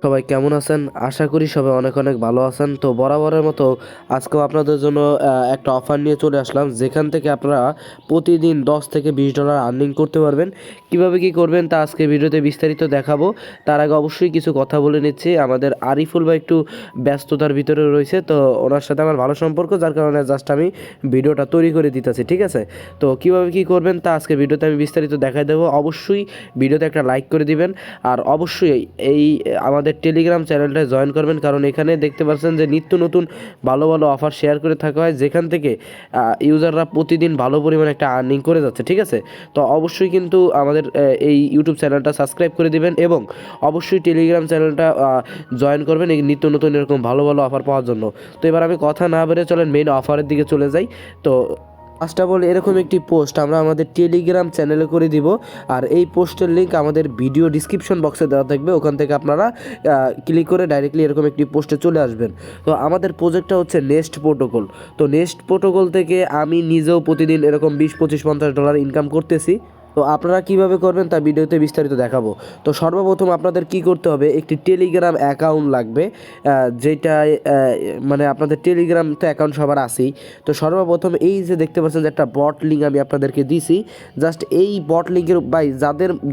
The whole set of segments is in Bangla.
সবাই কেমন আছেন? আশা করি সবাই অনেক অনেক ভালো আছেন। তো বরাবরের মতো আজকেও আপনাদের জন্য একটা অফার নিয়ে চলে আসলাম, যেখান থেকে আপনারা প্রতিদিন $10 থেকে $20 আর্নিং করতে পারবেন। কিভাবে কি করবেন তা আজকে ভিডিওতে বিস্তারিত দেখাবো। তার আগে অবশ্যই কিছু কথা বলে নিচ্ছি। আমাদের আরিফুল ভাই একটু ব্যস্ততার ভিতরে রয়েছে, তো ওনার সাথে আমার ভালো সম্পর্ক, যার কারণে জাস্ট আমি ভিডিওটা তৈরি করে দিতেছি, ঠিক আছে? তো কিভাবে কি করবেন তা আজকে ভিডিওতে আমি বিস্তারিত দেখাই দেবো। অবশ্যই ভিডিওতে একটা লাইক করে দিবেন, আর অবশ্যই এই আমাদের টেলিগ্রাম চ্যানেলটায় জয়েন করবেন, কারণ এখানে দেখতে পাচ্ছেন যে নিত্য নতুন ভালো ভালো অফার শেয়ার করে থাকা হয়, যেখান থেকে ইউজাররা প্রতিদিন ভালো পরিমাণে একটা আর্নিং করে যাচ্ছে, ঠিক আছে? তো অবশ্যই কিন্তু আমাদের এই ইউটিউব চ্যানেলটা সাবস্ক্রাইব করে দিবেন এবং অবশ্যই টেলিগ্রাম চ্যানেলটা জয়েন করবেন এই নিত্য নতুন এরকম ভালো ভালো অফার পাওয়ার জন্য। তো এবার আমি কথা না বেড়ে চলেন মেইন অফারের দিকে চলে যাই। তো ফার্স্ট অফ অল এরকম একটি পোস্ট আমরা আমাদের টেলিগ্রাম চ্যানেলে করে দিব, আর এই পোস্টের লিঙ্ক আমাদের ভিডিও ডিসক্রিপশন বক্সে দেওয়া থাকবে, ওখান থেকে আপনারা ক্লিক করে ডাইরেক্টলি এরকম একটি পোস্টে চলে আসবেন। তো আমাদের প্রজেক্টটা হচ্ছে নেস্ট প্রোটোকল। তো নেস্ট প্রোটোকল থেকে আমি নিজেও প্রতিদিন এরকম 20, 25, 50 ডলার ইনকাম করতেছি। তো আপনারা কিভাবে করবেন তা ভিডিওতে বিস্তারিত দেখাবো। তো সর্বপ্রথম আপনাদের কি করতে হবে, একটি টেলিগ্রাম অ্যাকাউন্ট লাগবে, যেটায় মানে আপনাদের টেলিগ্রাম তো অ্যাকাউন্ট সবার আছেই। তো সর্বপ্রথম এই যে দেখতে পাচ্ছেন যে একটা বট লিঙ্ক আমি আপনাদেরকে দিছি, জাস্ট এই বট লিঙ্কের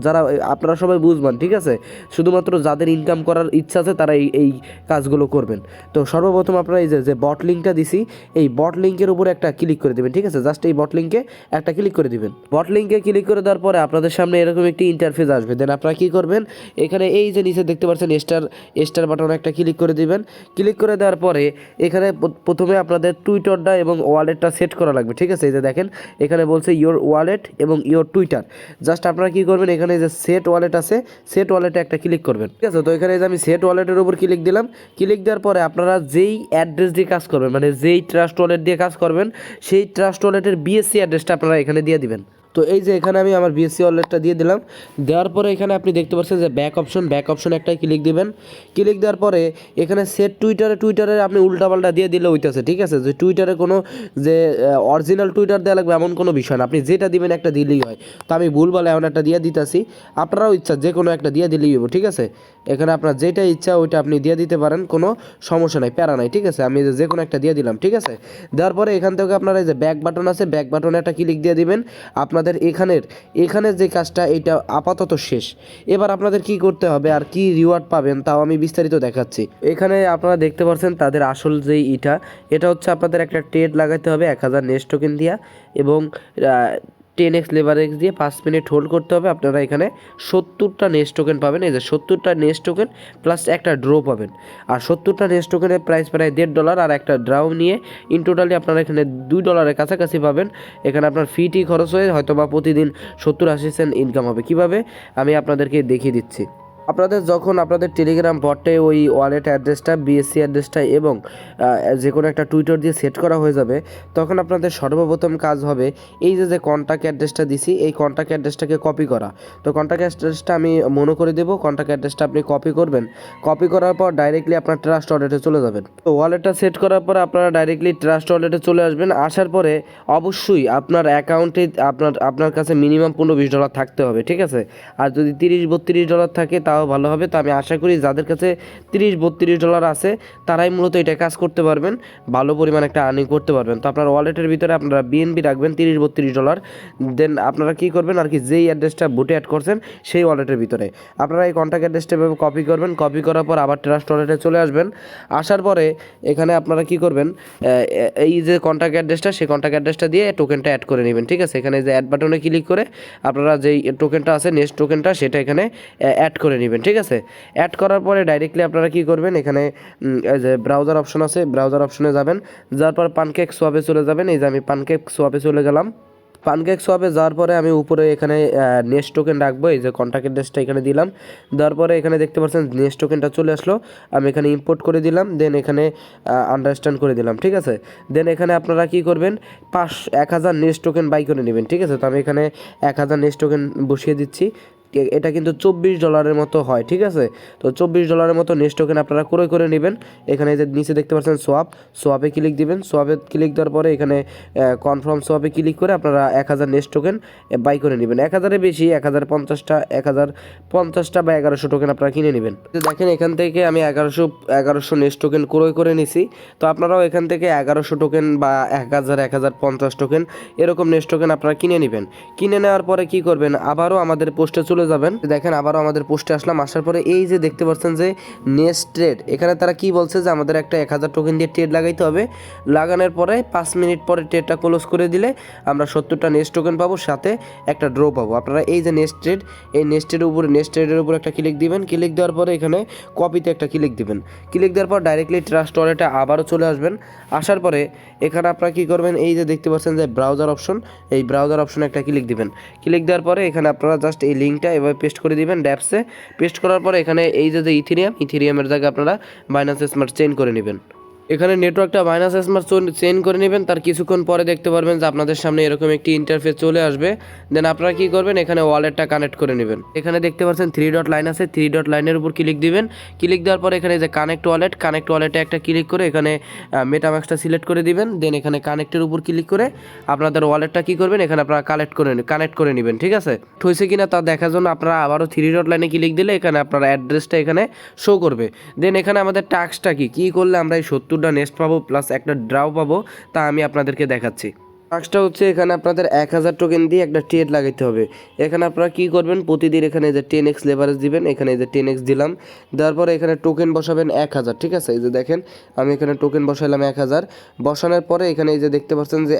যারা আপনারা সবাই বুঝবেন, ঠিক আছে? শুধুমাত্র যাদের ইনকাম করার ইচ্ছা আছে তারা এই কাজগুলো করবেন। তো সর্বপ্রথম আপনারা এই যে বট লিঙ্কটা দিছি, এই বট লিঙ্কের উপরে একটা ক্লিক করে দেবেন, ঠিক আছে? জাস্ট এই বট লিঙ্কে একটা ক্লিক করে দিবেন। বট লিঙ্কে ক্লিক করে দেওয়ার পরে আপনাদের সামনে এরকম একটি ইন্টারফেস আসবে। দেন আপনারা কী করবেন, এখানে এই যে নিচে দেখতে পাচ্ছেন স্টার বাটন একটা ক্লিক করে দিবেন। ক্লিক করে দেওয়ার পরে এখানে প্রথমে আপনাদের টুইটারটা এবং ওয়ালেটটা সেট করা লাগবে, ঠিক আছে? এই যে দেখেন এখানে বলছে ইওর ওয়ালেট এবং ইওর টুইটার। জাস্ট আপনারা কী করবেন, এখানে যে সেট ওয়ালেট আছে, সেট ওয়ালেটে একটা ক্লিক করবেন, ঠিক আছে? তো এখানে যে আমি সেট ওয়ালেটের উপর ক্লিক দিলাম। ক্লিক দেওয়ার পরে আপনারা যেই অ্যাড্রেস দিয়ে কাজ করবেন, মানে যেই ট্রাস্ট ওয়ালেট দিয়ে কাজ করবেন, সেই ট্রাস্ট ওয়ালেটের বিএসসি অ্যাড্রেসটা আপনারা এখানে দিয়ে দিবেন। তো এই যে এখানে আমি আমার বিএসসি ওয়ালেটটা দিয়ে দিলাম। দেওয়ার পরে এখানে আপনি দেখতে পাচ্ছেন যে ব্যাক অপশন একটা ক্লিক দিবেন। ক্লিক দেওয়ার পরে এখানে সেট টুইটারে আপনি উল্টাপাল্টা দিয়ে দিলে হইতেছে, ঠিক আছে? যে টুইটারে কোনো যে অরিজিনাল টুইটার দেওয়া লাগবে এমন কোনো বিষয় না, আপনি যেটা দিবেন একটা দিলেই হয়। তো আমি ভুলভাল এমন একটা দিয়ে দিতেছি, আপনারাও ইচ্ছা যে কোনো একটা দিয়ে দিলেই হবে, ঠিক আছে? এখানে আপনার যেটা ইচ্ছা ওইটা আপনি দিয়ে দিতে পারেন, কোনো সমস্যা নাই, প্যারা নাই, ঠিক আছে? আমি যে কোনো একটা দিয়ে দিলাম, ঠিক আছে? দেওয়ার পরে এখান থেকে আপনারা এই যে ব্যাক বাটন আছে, ব্যাক বাটনে একটা ক্লিক দিয়ে দিবেন। আপনাদের এখানের যে কাজটা এটা আপাতত শেষ। এবার আপনাদের কি করতে হবে আর কি রিওয়ার্ড পাবেন তাও আমি বিস্তারিত দেখাচ্ছি। এখানে আপনারা দেখতে পাচ্ছেন তাদের আসল যেই এটা হচ্ছে আপনাদের একটা ট্রেড লাগাতে হবে 1000 নেস্ট টোকেন দিয়া, এবং 10x লেভারেজ দিয়ে 5 মিনিট হোল্ড করতে হবে। আপনারা এখানে 70টা নেস্ট টোকেন পাবেন। এই যে 70টা নেস্ট টোকেন প্লাস একটা ড্র পাবেন, আর 70টা নেস্ট টোকেনের প্রাইস প্রায় $1.5, আর একটা ড্রাও নিয়ে ইন টোটালি আপনারা এখানে $2 কাছাকাছি পাবেন। এখানে আপনার ফিটি খরচ হয়ে হয়তো বা প্রতিদিন 70-80 সেন্ট ইনকাম হবে। কিভাবে আমি আপনাদেরকে দেখিয়ে দিচ্ছি। আপনাদের যখন আপনাদের টেলিগ্রাম বটে ওই ওয়ালেট অ্যাড্রেসটা, বিএসসি অ্যাড্রেসটা এবং যে কোনো একটা টুইটার দিয়ে সেট করা হয়ে যাবে, তখন আপনাদের সর্বপ্রথম কাজ হবে এই যে কন্ট্যাক্ট অ্যাড্রেসটা দিছি, এই কন্ট্যাক্ট অ্যাড্রেসটাকে কপি করা। তো কন্ট্যাক্ট অ্যাড্রেসটা আমি মনে করে দেবো, কন্ট্যাক্ট অ্যাড্রেসটা আপনি কপি করবেন। কপি করার পর ডাইরেক্টলি আপনার ট্রাস্ট ওয়ালেটে চলে যাবেন। তো ওয়ালেটটা সেট করার পর আপনারা ডাইরেক্টলি ট্রাস্ট ওয়ালেটে চলে আসবেন। আসার পরে অবশ্যই আপনার অ্যাকাউন্টে আপনার কাছে মিনিমাম $15-20 থাকতে হবে, ঠিক আছে? আর যদি $30-32 থাকে তাও ভালো হবে। তো আমি আশা করি যাদের কাছে $30-32 আছে তারাই মূলত এটা কাজ করতে পারবেন, ভালো পরিমাণ একটা আর্নিং করতে পারবেন। তো আপনার ওয়ালেটের ভিতরে আপনারা বিএনবি রাখবেন $30-32। দেন আপনারা কী করবেন আর কি, যেই অ্যাড্রেসটা বুটে অ্যাড করছেন সেই ওয়ালেটের ভিতরে আপনারা এই কন্ট্যাক্ট অ্যাড্রেসটা এভাবে কপি করবেন। কপি করার পর আবার ট্রাস্ট ওয়ালেটে চলে আসবেন। আসার পরে এখানে আপনারা কী করবেন, এই যে কন্ট্যাক্ট অ্যাড্রেসটা, সেই কন্ট্যাক্ট অ্যাড্রেসটা দিয়ে টোকেনটা অ্যাড করে নেবেন, ঠিক আছে? এখানে যে অ্যাড বাটনে ক্লিক করে আপনারা যেই টোকেনটা আছে নেক্সট টোকেনটা সেটা এখানে অ্যাড করে নেবেন, ঠিক আছে? অ্যাড করার পরে ডাইরেক্টলি আপনারা কী করবেন, এখানে যে ব্রাউজার অপশন আছে, ব্রাউজার অপশনে যাবেন। যাওয়ার পর পানকেক সোয়াপে চলে যাবেন। এই যে আমি পানকেক সোয়াপে চলে গেলাম। পানকেক সোয়াপে যাওয়ার পরে আমি উপরে এখানে নেক্সট টোকেন রাখবো, এই যে কন্ট্যাক্ট অ্যাড্রেসটা এখানে দিলাম। দেওয়ার পরে এখানে দেখতে পাচ্ছেন নেক্সট টোকেনটা চলে আসলো, আমি এখানে ইম্পোর্ট করে দিলাম। দেন এখানে আন্ডারস্ট্যান্ড করে দিলাম, ঠিক আছে? দেন এখানে আপনারা কী করবেন, 1000 নেক্সট টোকেন বাই করে নেবেন, ঠিক আছে? তো আমি এখানে 1000 নেক্সট টোকেন বসিয়ে দিচ্ছি। এটা কিন্তু $24 মতো হয়, ঠিক আছে। তো $24 মতো নেস্ট টোকেন আপনারা ক্রয় করে নেবেন। এখানে যে নিচে দেখতে পাচ্ছেন সোয়াপে ক্লিক দিবেন। সোয়াপে ক্লিক দেওয়ার পরে এখানে কনফার্ম সোয়াপে ক্লিক করে আপনারা 1000 নেস্ট টোকেন বাই করে নেবেন। 1000-এর বেশি 1050টা বা 1100 টোকেন আপনারা কিনে নেবেন। দেখেন এখান থেকে আমি 1100 নেস্ট টোকেন ক্রয় করে নিছি। তো আপনারাও এখান থেকে 1100 টোকেন বা 1050 টোকেন এরকম নেস্ট টোকেন আপনারা কিনে নেবেন। কিনে নেওয়ার পরে কি করবেন, আবারও আমাদের পোস্টে চলে যাবেন। দেখেন আবারও আমাদের পোস্টে আসলাম। আসার পরে এই যে দেখতে পাচ্ছেন যে নেক্সট ট্রেড, এখানে তারা কি বলছে যে আমাদের একটা 1000 টোকেন দিয়ে ট্রেড লাগাইতে হবে। লাগানোর পরে 5 মিনিট পরে ট্রেডটা ক্লোজ করে দিলে আমরা 70টা নেক্সট টোকেন পাবো, সাথে একটা ড্র পাবো। আপনারা এই যে নেক্সট ট্রেড, এই নেক্সট ট্রেডের উপর একটা ক্লিক দিবেন। ক্লিক দেওয়ার পরে এখানে কপিতে একটা ক্লিক দিবেন। ক্লিক দেওয়ার পর ডাইরেক্টলি ট্রাস্ট ওয়ালেটে আবারও চলে আসবেন। আসার পরে এখানে আপনারা কী করবেন, এই যে দেখতে পাচ্ছেন যে ব্রাউজার অপশন, এই ব্রাউজার অপশনে একটা ক্লিক দিবেন। ক্লিক দেওয়ার পরে এখানে আপনারা জাস্ট এই লিঙ্কটা এভাবে পেস্ট করে দিবেন ড্যাপসে। পেস্ট করার পরে এখানে এই যে ইথেরিয়ামের জায়গায় আপনারা বাইন্যান্স স্মার্ট চেইন করে নেবেন। এখানে নেটওয়ার্কটা বাইন্যান্স স্মার্ট চেইন করে নেবেন। তার কিছুক্ষণ পরে দেখতে পারবেন যে আপনাদের সামনে এরকম একটি ইন্টারফেস চলে আসবে। দেন আপনারা কি করবেন, এখানে ওয়ালেটটা কানেক্ট করে নেবেন। এখানে দেখতে পাচ্ছেন 3 ডট লাইন আছে, 3 ডট লাইনের উপর ক্লিক দিবেন। ক্লিক দেওয়ার পরে এখানে যে কানেক্ট ওয়ালেটে একটা ক্লিক করে এখানে মেটামাক্সটা সিলেক্ট করে দিবেন। দেন এখানে কানেক্টের উপর ক্লিক করে আপনাদের ওয়ালেটটা কি করবেন, এখানে আপনারা কানেক্ট করে নেবেন, ঠিক আছে। হয়েছে কিনা তা দেখার জন্য আপনারা আবারও 3 ডট লাইনে ক্লিক দিলে এখানে আপনার অ্যাড্রেসটা এখানে শো করবে। দেন এখানে আমাদের টাস্কটা কি করলে আমরা এই 70টা নেক্সট পাবো প্লাস একটা ড্রাও পাবো, তা আমি আপনাদেরকে দেখাচ্ছি। টাস্কটা হচ্ছে এখানে আপনাদের 1000 টোকেন দিয়ে একটা ট্রেড লাগাইতে হবে। এখানে আপনারা কি করবেন, প্রতিদিন এখানে যে 10x লেভারেজ দিবেন। এখানে যে 10x দিলাম, দেওয়ার পরে এখানে টোকেন বসাবেন 1000, ঠিক আছে। এই যে দেখেন আমি এখানে টোকেন বসাইলাম 1000। বসানোর পরে এখানে এই যে দেখতে পাচ্ছেন যে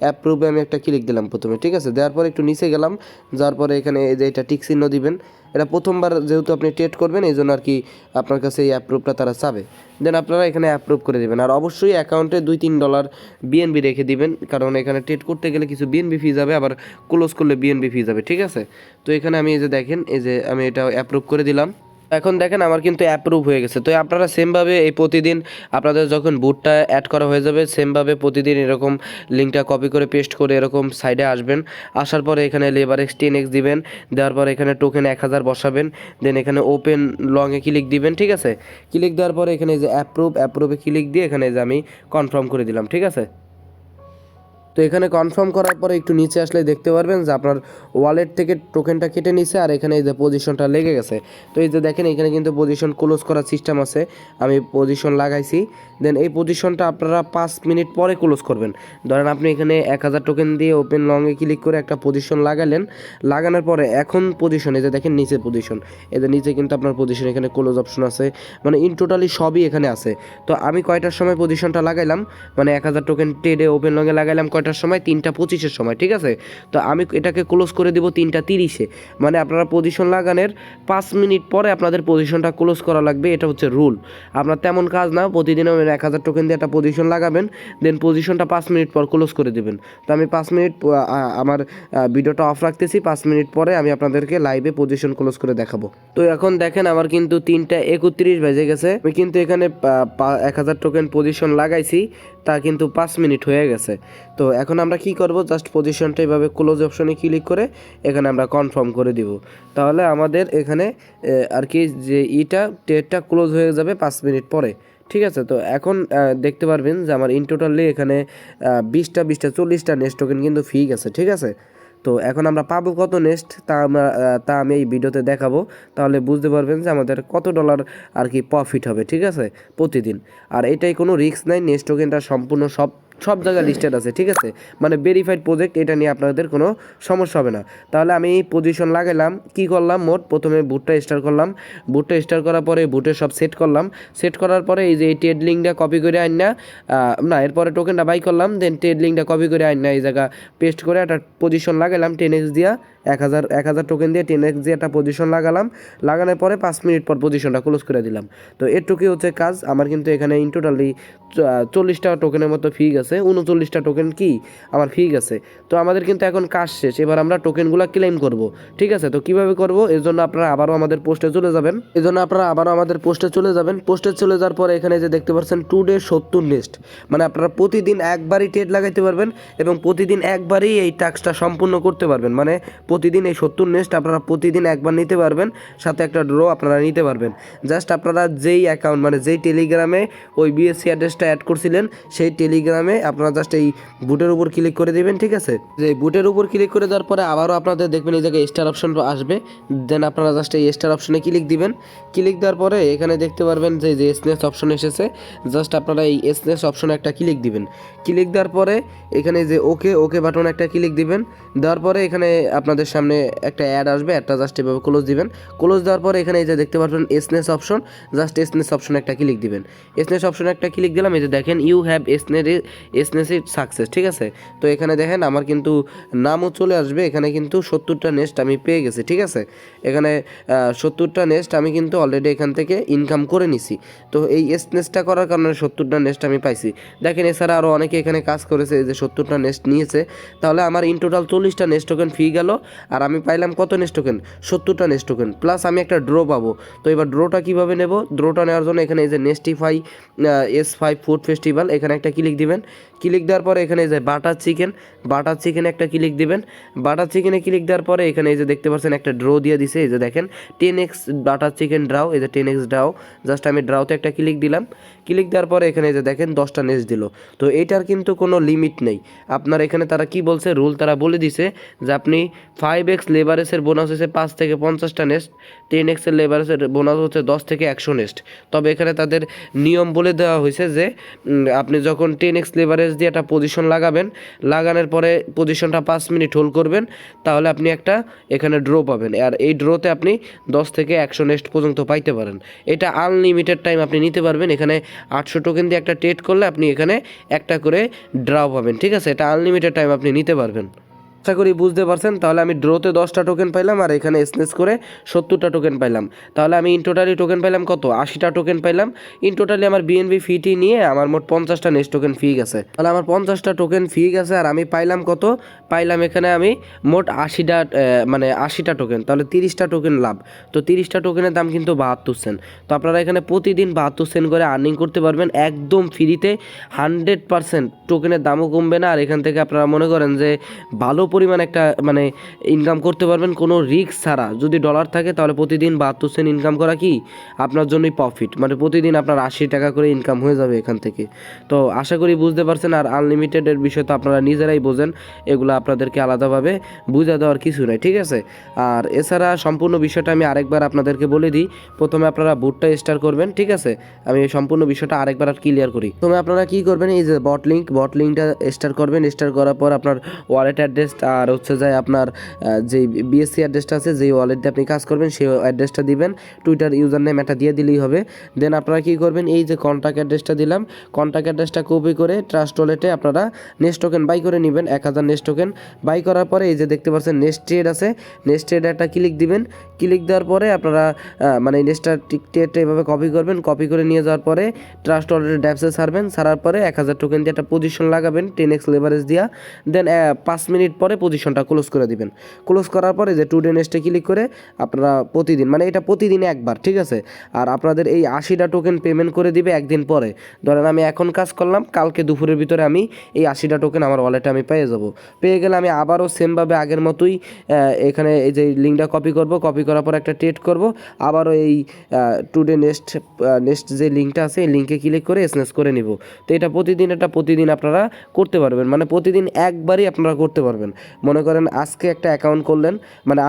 অ্যাপ্রুভে আমি একটা ক্লিক দিলাম প্রথমে, ঠিক আছে। দেওয়ার পরে একটু নিচে গেলাম, যাওয়ার পরে এখানে এই যে এটা টিক চিহ্ন দিবেন। এটা প্রথমবার যেহেতু আপনি ট্রেড করবেন, এই জন্য আর কি আপনার কাছে এই অ্যাপ্রুভটা তারা চাবে। দেন আপনারা এখানে অ্যাপ্রুভ করে দেবেন। আর অবশ্যই অ্যাকাউন্টে $2-3 বিএনবি রেখে দিবেন, কারণ এখানে ট্রেড করতে গেলে কিছু বিএনবি ফি যাবে, আবার ক্লোজ করলে বিএনবি ফি যাবে, ঠিক আছে। তো এখানে আমি এই যে দেখেন, এই যে আমি এটা অ্যাপ্রুভ করে দিলাম। এখন দেখেন আমার কিন্তু অ্যাপ্রুভ হয়ে গেছে। তো আপনারা সেমভাবে এই প্রতিদিন আপনাদের যখন বুটটা অ্যাড করা হয়ে যাবে, সেমভাবে প্রতিদিন এরকম লিঙ্কটা কপি করে পেস্ট করে এরকম সাইডে আসবেন। আসার পরে এখানে লেভারেজ 10x দিবেন। দেওয়ার পরে এখানে টোকেন 1000 বসাবেন। দেন এখানে ওপেন লংয়ে ক্লিক দিবেন, ঠিক আছে। ক্লিক দেওয়ার পরে এখানে যে অ্যাপ্রুভে ক্লিক দিয়ে এখানে যে আমি কনফার্ম করে দিলাম, ঠিক আছে। তো এখানে কনফার্ম করার পরে একটু নিচে আসলে দেখতে পারবেন যে আপনার ওয়ালেট থেকে টোকেনটা কেটে নিছে, আর এখানে এই যে পজিশনটা লেগে গেছে। তো এই যে দেখেন এখানে কিন্তু পজিশন ক্লোজ করার সিস্টেম আছে, আমি পজিশন লাগাইছি। দেন এই পজিশনটা আপনারা 5 মিনিট পরে ক্লোজ করবেন। ধরেন আপনি এখানে 1000 টোকেন দিয়ে ওপেন লংয়ে ক্লিক করে একটা পজিশন লাগালেন। লাগানোর পরে এখন পজিশন, এই যে দেখেন নিচে পজিশন, এদের নিচে কিন্তু আপনার পজিশন এখানে ক্লোজ অপশন আছে, মানে ইন টোটালি সবই এখানে আছে। তো আমি কয়টার সময় পজিশনটা লাগাইলাম, মানে 1000 টোকেন ট্রেডে ওপেন লংয়ে লাগাইলাম কয়টার সময়, 3:25-এর সময়, ঠিক আছে। তো আমি এটাকে ক্লোজ করে দিব 3:30-এ। মানে আপনারা পজিশন লাগানোর 5 মিনিট পরে আপনাদের পজিশনটা ক্লোজ করা লাগবে, এটা হচ্ছে রুল। আপনার তেমন কাজ না, প্রতিদিন 1000 টোকেন দিয়ে একটা পজিশন লাগাবেন, দেন পজিশনটা 5 মিনিট পর ক্লোজ করে দেবেন। তো আমি 5 মিনিট আমার ভিডিওটা অফ রাখতেছি, 5 মিনিট পরে আমি আপনাদেরকে লাইভে পজিশন ক্লোজ করে দেখাবো। তো এখন দেখেন আমার কিন্তু 3:31 বেজে গেছে। আমি কিন্তু এখানে 1000 টোকেন পজিশন লাগাইছি, তা কিন্তু 5 মিনিট হয়ে গেছে। তো এখন আমরা কি করব, জাস্ট পজিশনটা এভাবে ক্লোজ অপশনে ক্লিক করে এখানে আমরা কনফার্ম করে দিব। তাহলে আমাদের এখানে আর কি যে ট্রেডটা ক্লোজ হয়ে যাবে 5 মিনিট পরে, ঠিক আছে। তো এখন দেখতে পারবেন যে আমার ইন টোটালি এখানে 20টা 40টা নেক্সট টোকেন কিন্তু ফি গেছে, ঠিক আছে। তো এখন আমরা পাবো কত নেক্সট, তা আমি এই ভিডিওতে দেখাবো। তাহলে বুঝতে পারবেন যে আমাদের কত ডলার আর কি প্রফিট হবে, ঠিক আছে, প্রতিদিন। আর এটাই কোনো রিস্ক নাই, নেক্সট টোকেনটা সম্পূর্ণ সব জায়গায় লিস্টেড আছে, ঠিক আছে। মানে ভেরিফাইড প্রজেক্ট, এটা নিয়ে আপনাদের কোনো সমস্যা হবে না। তাহলে আমি এই পজিশন লাগাইলাম, কি করলাম, প্রথমে বুটটা স্টার্ট করলাম। বুটটা স্টার্ট করার পরে বুটে সব সেট করলাম। সেট করার পরে এই যে এই ট্রেড লিঙ্কটা কপি করে না এরপরে টোকেনটা বাই করলাম। দেন ট্রেড লিঙ্কটা কপি করে এই জায়গা পেস্ট করে একটা পজিশন লাগালাম 10x দিয়া, 1000 টোকেন দিয়ে 10x দিয়ে একটা পজিশন লাগালাম। লাগানোর পরে 5 মিনিট পর পজিশনটা ক্লোজ করে দিলাম। তো এটুকুই হচ্ছে কাজ। আমার কিন্তু এখানে ইন টোটালি 40টা টোকেনের মতো ফি গেছে, 39টা টোকেন কি আমার ফি গেছে। তো আমাদের কিন্তু এখন কাজ শেষ, এবার আমরা টোকেনগুলো ক্লেম করব, ঠিক আছে। তো কীভাবে করব, এর জন্য আপনারা আবারও আমাদের পোস্টে চলে যাবেন। পোস্টে চলে যাওয়ার পরে এখানে যে দেখতে পাচ্ছেন টুডে 70 নেক্সট, মানে আপনারা প্রতিদিন একবারই ট্রেড লাগাইতে পারবেন এবং প্রতিদিন একবারই এই টাস্কটা সম্পূর্ণ করতে পারবেন। মানে প্রতিদিন এই 70 নেস্ট আপনারা প্রতিদিন একবার নিতে পারবেন, সাথে একটা ড্র আপনারা নিতে পারবেন। জাস্ট আপনারা যেই অ্যাকাউন্ট মানে যেই টেলিগ্রামে ওই বিএসসি অ্যাড্রেসটা অ্যাড করছিলেন সেই টেলিগ্রামে আপনারা জাস্ট এই বুটের উপর ক্লিক করে দেবেন, ঠিক আছে। যে বুটের উপর ক্লিক করে দেওয়ার পরে আবারও আপনাদের দেখবেন এই জায়গায় স্টার অপশন আসবে, দেন আপনারা জাস্ট এই স্টার অপশনে ক্লিক দিবেন। ক্লিক দেওয়ার পরে এখানে দেখতে পারবেন যে এসএনএস অপশন এসেছে, জাস্ট আপনারা এই এসএনএস অপশনে একটা ক্লিক দিবেন। ক্লিক দেওয়ার পরে এখানে যে ওকে বাটন একটা ক্লিক দিবেন। দেওয়ার পরে এখানে আপনাদের সামনে একটা অ্যাড আসবে, অ্যাডটা জাস্ট এভাবে ক্লোজ দিবেন। ক্লোজ দেওয়ার পরে এখানে এই যে দেখতে পারবেন এসএনএস অপশন, জাস্ট এসএনএস অপশনে একটা ক্লিক দিবেন। এসএনএস অপশনে একটা ক্লিক দিলাম, এই যে দেখেন ইউ হ্যাভ এসএনএস সাকসেস, ঠিক আছে। তো এখানে দেখেন আমার কিন্তু নামও চলে আসবে, এখানে কিন্তু 70টা নেস্ট আমি পেয়ে গেছি, ঠিক আছে। এখানে 70টা নেস্ট আমি কিন্তু অলরেডি এখান থেকে ইনকাম করে নিছি। তো এই এসএনএসটা করার কারণে 70টা নেস্ট আমি পাইছি। দেখেন এছাড়া আরও অনেকে এখানে কাজ করেছে, যে 70টা নেস্ট নিয়েছে। তাহলে আমার ইন টোটাল 40টা নেস্ট টোকেন ফি গেল, আর আমি পাইলাম কত নেস্ট টোকেন? 70টা নেস্ট টোকেন, প্লাস আমি একটা ড্র পাবো। তো এবার ড্রোটা কীভাবে নেব? ড্রোটা নেওয়ার জন্য এখানে এই যে নেস্টিফাই S5 ফুড ফেস্টিভ্যাল এখানে একটা ক্লিক দিবেন। ক্লিক দেওয়ার পরে এখানে এই যে বাটার চিকেনে একটা ক্লিক দিবেন। বাটার চিকেনে ক্লিক দেওয়ার পরে এখানে এই যে দেখতে পাচ্ছেন একটা ড্র দিয়ে দিছে, এই যে দেখেন 10x বাটার চিকেন ড্রাও, এই যে 10x ড্রাও। জাস্ট আমি ড্রাওতে একটা ক্লিক দিলাম। ক্লিক দেওয়ার পরে এখানে এই যে দেখেন 10টা নেস্ট দিল। তো এইটার কিন্তু কোনো লিমিট নেই আপনার। এখানে তারা কি বলছে, রুল তারা বলে দিছে যে আপনি 5x লেবারেসের বোনাস হচ্ছে 5 থেকে 50টা নেস্ট, 10x এর লেবারেসের বোনাস হচ্ছে 10 থেকে 100 নেস্ট। তবে এখানে তাদের নিয়ম বলে দেওয়া হয়েছে যে আপনি যখন 10x লেবারেজ দিয়ে একটা পজিশন লাগানোর পরে পজিশনটা 5 মিনিট হোল্ড করবেন, তাহলে আপনি একটা এখানে ড্র পাবেন। আর এই ড্রোতে আপনি 10 থেকে 100 নেস্ট পর্যন্ত পাইতে পারেন। এটা আনলিমিটেড টাইম আপনি নিতে পারবেন। এখানে 800 টোকেন দিয়ে একটা ট্রেড করলে আপনি এখানে একটা করে ড্র পাবেন, ঠিক আছে। এটা আনলিমিটেড টাইম আপনি নিতে পারবেন। আশা করি বুঝতে পারছেন। তাহলে আমি ড্রোতে 10টা টোকেন পাইলাম, আর এখানে এসএনএস করে 70টা টোকেন পাইলাম। তাহলে আমি ইন টোটালি টোকেন পাইলাম কত? 80টা টোকেন পাইলাম। ইন টোটালি আমার বিএনবি ফিটি নিয়ে আমার মোট 50টা নেক্সট টোকেন ফি গেছে। তাহলে আমার 50টা টোকেন ফি গেছে, আর আমি পাইলাম কত? পাইলাম এখানে আমি মোট 80টা টোকেন। তাহলে 30টা টোকেন লাভ। তো 30টা টোকেনের দাম কিন্তু 72 সেন্ট। তো আপনারা এখানে প্রতিদিন 72 সেন্ট করে আর্নিং করতে পারবেন একদম ফ্রিতে। 100% টোকেনের দামও কমবে না। আর এখান থেকে আপনারা মনে করেন যে ভালো পরিমাণ একটা ইনকাম করতে পারবেন কোনো রিস্ক ছাড়া। যদি ডলার থাকে তাহলে প্রতিদিন 72 সেন্ট ইনকাম করা কি আপনার জন্যই প্রফিট, প্রতিদিন আপনার 80 টাকা করে ইনকাম হয়ে যাবে এখান থেকে। তো আশা করি বুঝতে পারছেন। আর আনলিমিটেডের বিষয় তো আপনারা নিজেরাই বোঝেন, এগুলো আপনাদেরকে আলাদাভাবে বুঝা দেওয়ার কিছু নাই, ঠিক আছে। আর এছাড়া সম্পূর্ণ বিষয়টা আমি আরেকবার আপনাদেরকে বলে দিই। প্রথমে আপনারা বুটটা স্টার করবেন, ঠিক আছে। আমি সম্পূর্ণ বিষয়টা আরেকবার ক্লিয়ার করি। প্রথমে আপনারা কি করবেন, এই যে বট লিঙ্কটা স্টার করবেন। স্টার করার পর আপনার ওয়ালেট অ্যাড্রেস আর হচ্ছে যায় আপনার যে বিএসসি অ্যাড্রেসটা আছে, যেই ওয়ালেটে আপনি কাজ করবেন সেই অ্যাড্রেসটা দিবেন। টুইটার ইউজার নেম এটা দিয়ে দিলেই হবে। দেন আপনারা কী করবেন, এই যে কন্ট্যাক্ট অ্যাড্রেসটা দিলাম, কন্ট্যাক্ট অ্যাড্রেসটা কপি করে ট্রাস্ট ওয়ালেটে আপনারা নেক্সট টোকেন বাই করে নেবেন। 1000 নেক্সট টোকেন বাই করার পরে এই যে দেখতে পাচ্ছেন নেক্সট ট্রেড আছে, নেক্সট ট্রেডে একটা ক্লিক দিবেন। ক্লিক দেওয়ার পরে আপনারা নেক্সটটা ট্রেডটা এভাবে কপি করবেন। কপি করে নিয়ে যাওয়ার পরে ট্রাস্ট ওয়ালেটে ড্যাপসে ছাড়ার পরে 1000 টোকেন দিয়ে একটা পজিশন লাগাবেন 10x লেভারেজ দিয়া। দেন 5 মিনিট পরে পজিশনটা ক্লোজ করে দিবেন। ক্লোজ করার পরে যে টুডে নেক্সটে ক্লিক করে আপনারা প্রতিদিন এটা প্রতিদিন একবার, ঠিক আছে। আর আপনাদের এই 80টা টোকেন পেমেন্ট করে দিবে একদিন পরে। ধরেন আমি এখন কাজ করলাম, কালকে দুপুরের ভিতরে আমি এই 80টা টোকেন আমার ওয়ালেটে আমি পেয়ে যাব। পেয়ে গেলে আমি আবারও সেমভাবে আগের মতোই এখানে এই যে লিঙ্কটা কপি করার পর একটা ট্রেড করব। আবারও এই টুডে নেক্সট যে লিঙ্কটা আছে এই লিঙ্কে ক্লিক করে এসএনএস করে নিব। তো এটা প্রতিদিন আপনারা করতে পারবেন, প্রতিদিন একবারই আপনারা করতে পারবেন। মনে করেন আজকে একটা অ্যাকাউন্ট করলেন,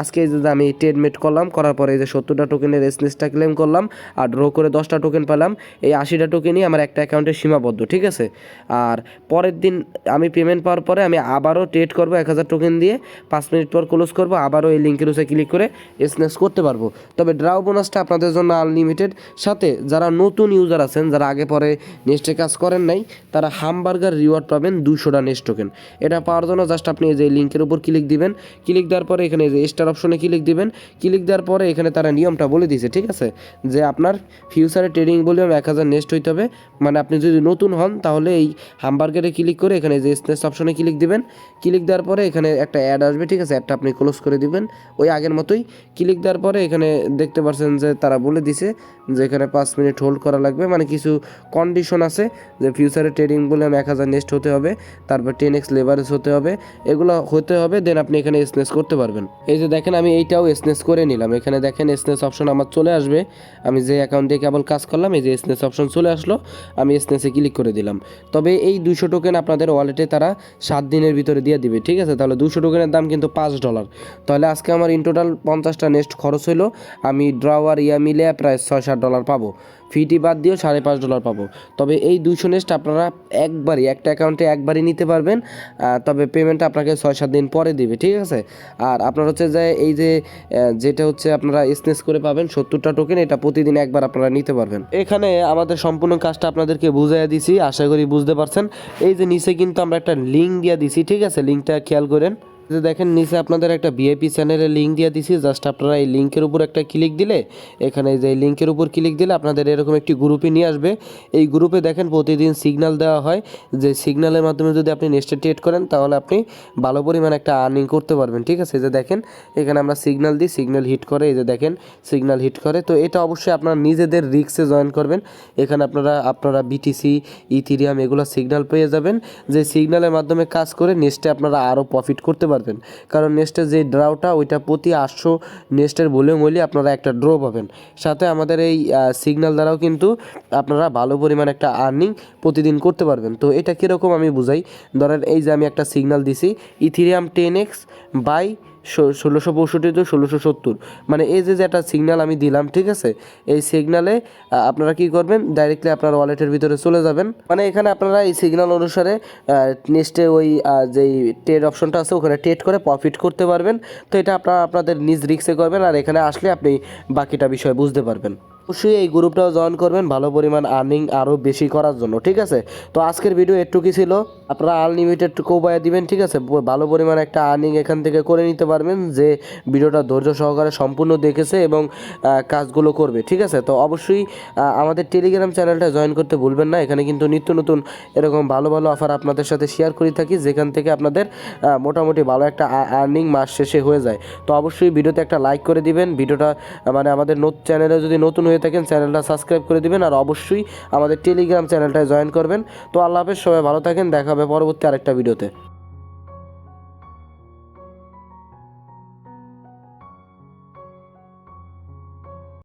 আজকে যে আমি ট্রেড মেট করলাম, করার পরে এই যে 70টা টোকেনের এসএনএসটা ক্লেম করলাম আর ড্র করে 10টা টোকেন পেলাম। এই 80টা টোকেনই আমার একটা অ্যাকাউন্টে সীমাবদ্ধ, ঠিক আছে। আর পরের দিন আমি পেমেন্ট পাওয়ার পরে আমি আবারও ট্রেড করবো 1000 টোকেন দিয়ে, 5 মিনিট পর ক্লোজ করবো, আবারও এই লিঙ্কের উপরে ক্লিক করে এসএনএস করতে পারবো। তবে ড্রাও বোনাসটা আপনাদের জন্য আনলিমিটেড। সাথে যারা নতুন ইউজার আছেন, যারা আগে পরে নেক্সটে কাজ করেন নাই, তারা হামবার্গার রিওয়ার্ড পাবেন 200টা নেক্সট টোকেন। এটা পাওয়ার জন্য জাস্ট আপনি এই যে লিঙ্কের উপর ক্লিক দিবেন। ক্লিক দেওয়ার পরে এখানে যে স্টার অপশনে ক্লিক দিবেন। ক্লিক দেওয়ার পরে এখানে তারা নিয়মটা বলে দিয়েছে, ঠিক আছে, যে আপনার ফিউচারে ট্রেডিং ভলিউম 1000 নেক্সট হইতে হবে। আপনি যদি নতুন হন তাহলে এই হামবার্গারে ক্লিক করে এখানে যে স্নেস অপশনে ক্লিক দিবেন। ক্লিক দেওয়ার পরে এখানে একটা অ্যাড আসবে, ঠিক আছে। অ্যাডটা আপনি ক্লোজ করে দিবেন ওই আগের মতোই। ক্লিক দেওয়ার পরে এখানে দেখতে পাচ্ছেন যে তারা বলে দিছে যে এখানে 5 মিনিট হোল্ড করা লাগবে। কিছু কন্ডিশন আছে যে ফিউচারে ট্রেডিং ভলিউম 1000 নেক্সট হতে হবে, তারপর 10x লেভারেজ হতে হবে। এগুলো হতে হবে, দেন আপনি এখানে এসনেস করতে পারবেন। এই যে দেখেন আমি এইটাও এসনেস করে নিলাম, এখানে দেখেন এসনেস অপশন আমার চলে আসবে। আমি যে অ্যাকাউন্ট দিয়ে কেবল কাজ করলাম, এই যে এসনেস অপশন চলে আসলো, আমি এসনেসে ক্লিক করে দিলাম। তবে এই 200 টোকেন আপনাদের ওয়ালেটে তারা 7 দিনের ভিতরে দিয়ে দিবে, ঠিক আছে। তাহলে 200 টোকেনের দাম কিন্তু $5। তাহলে আজকে আমার ইন টোটাল 50টা নেক্সট খরচ হলো, আমি ড্র আর ইয়া মিলে প্রায় $6-7 পাবো। ফিটি বাদ দিয়েও $5.5 পাবো। তবে এই 200 নেক্সট আপনারা একবারই একটা অ্যাকাউন্টে একবারই নিতে পারবেন, তবে পেমেন্টটা আপনাকে 6-7 দিন পরে দিবে, ঠিক আছে। আর আপনার হচ্ছে যে এই যে যেটা হচ্ছে আপনারা এসনেস করে পাবেন 70টা টোকেন, এটা প্রতিদিন একবার আপনারা নিতে পারবেন। এখানে আমাদের সম্পূর্ণ কাজটা আপনাদেরকে বুঝাইয়া দিছি, আশা করি বুঝতে পারছেন। এই যে নিচে কিন্তু আমরা একটা লিঙ্ক দিয়ে দিছি, ঠিক আছে, লিঙ্কটা খেয়াল করেন। যে দেখেন নিচে আপনাদের একটা ভিআইপি চ্যানেলের লিঙ্ক দিয়ে দিছি, জাস্ট আপনারা এই লিঙ্কের উপর একটা ক্লিক দিলে, এখানে যে লিঙ্কের উপর ক্লিক দিলে আপনাদের এরকম একটি গ্রুপে নিয়ে আসবে। এই গ্রুপে দেখেন প্রতিদিন সিগন্যাল দেওয়া হয়, যে সিগন্যালের মাধ্যমে যদি আপনি নেক্সটে ট্রেড করেন তাহলে আপনি ভালো পরিমাণ একটা আর্নিং করতে পারবেন, ঠিক আছে। যে দেখেন এখানে আমরা সিগন্যাল দিই, সিগন্যাল হিট করে, এই যে দেখেন সিগন্যাল হিট করে। তো এটা অবশ্যই আপনারা নিজেদের রিস্কে জয়েন করবেন। এখানে আপনারা বিটিসি, ইথিরিয়াম এগুলো সিগন্যাল পেয়ে যাবেন, যে সিগন্যালের মাধ্যমে কাজ করে নেক্সটে আপনারা আরও প্রফিট করতে পারবেন। কারণ নেক্সটের যে ড্রটা ওইটা প্রতি 800 নেক্সটের ভলিউম হইলে আপনারা একটা ড্র পাবেন। সাথে আমাদের এই সিগন্যাল দ্বারাও কিন্তু আপনারা ভালো পরিমাণ একটা আর্নিং প্রতিদিন করতে পারবেন। তো এটা কীরকম আমি বুঝাই, ধরেন এই যে আমি একটা সিগন্যাল দিছি ইথিরিয়াম 10x বাই 1665 to 1670, মানে এই যে একটা সিগন্যাল আমি দিলাম, ঠিক আছে। এই সিগন্যালে আপনারা কি করবেন, ডাইরেক্টলি আপনার ওয়ালেটের ভিতরে চলে যাবেন। মানে এখানে আপনারা এই সিগন্যাল অনুসারে নেক্সটে ওই যেই ট্রেড অপশনটা আছে ওখানে ট্রেড করে প্রফিট করতে পারবেন। তো এটা আপনাদের নিজ রিস্কে করবেন, আর এখানে আসলে আপনি বাকিটা বিষয় বুঝতে পারবেন। অবশ্যই এই গ্রুপটাও জয়েন করবেন ভালো পরিমাণ আর্নিং আরও বেশি করার জন্য, ঠিক আছে। তো আজকের ভিডিও একটুকুই ছিল, আপনারা আনলিমিটেড কোবায় দিবেন, ঠিক আছে। ভালো পরিমাণ একটা আর্নিং এখান থেকে করে নিতে পারবেন, যে ভিডিওটা ধৈর্য সহকারে সম্পূর্ণ দেখেছে এবং কাজগুলো করবে, ঠিক আছে। তো অবশ্যই আমাদের টেলিগ্রাম চ্যানেলটা জয়েন করতে ভুলবেন না, এখানে কিন্তু নিত্য নতুন এরকম ভালো ভালো অফার আপনাদের সাথে শেয়ার করে থাকি, যেখান থেকে আপনাদের মোটামুটি ভালো একটা আর্নিং মাস শেষে হয়ে যায়। তো অবশ্যই ভিডিওতে একটা লাইক করে দিবেন, ভিডিওটা মানে আমাদের চ্যানেলে যদি নতুন হয়ে থাকেন চ্যানেলটা সাবস্ক্রাইব করে দিবেন, আর অবশ্যই আমাদের টেলিগ্রাম চ্যানেলটায় জয়েন করবেন। তো আল্লাহ হাফেজ, সবাই ভালো থাকেন, দেখা হবে পরবর্তী আরেকটা ভিডিওতে।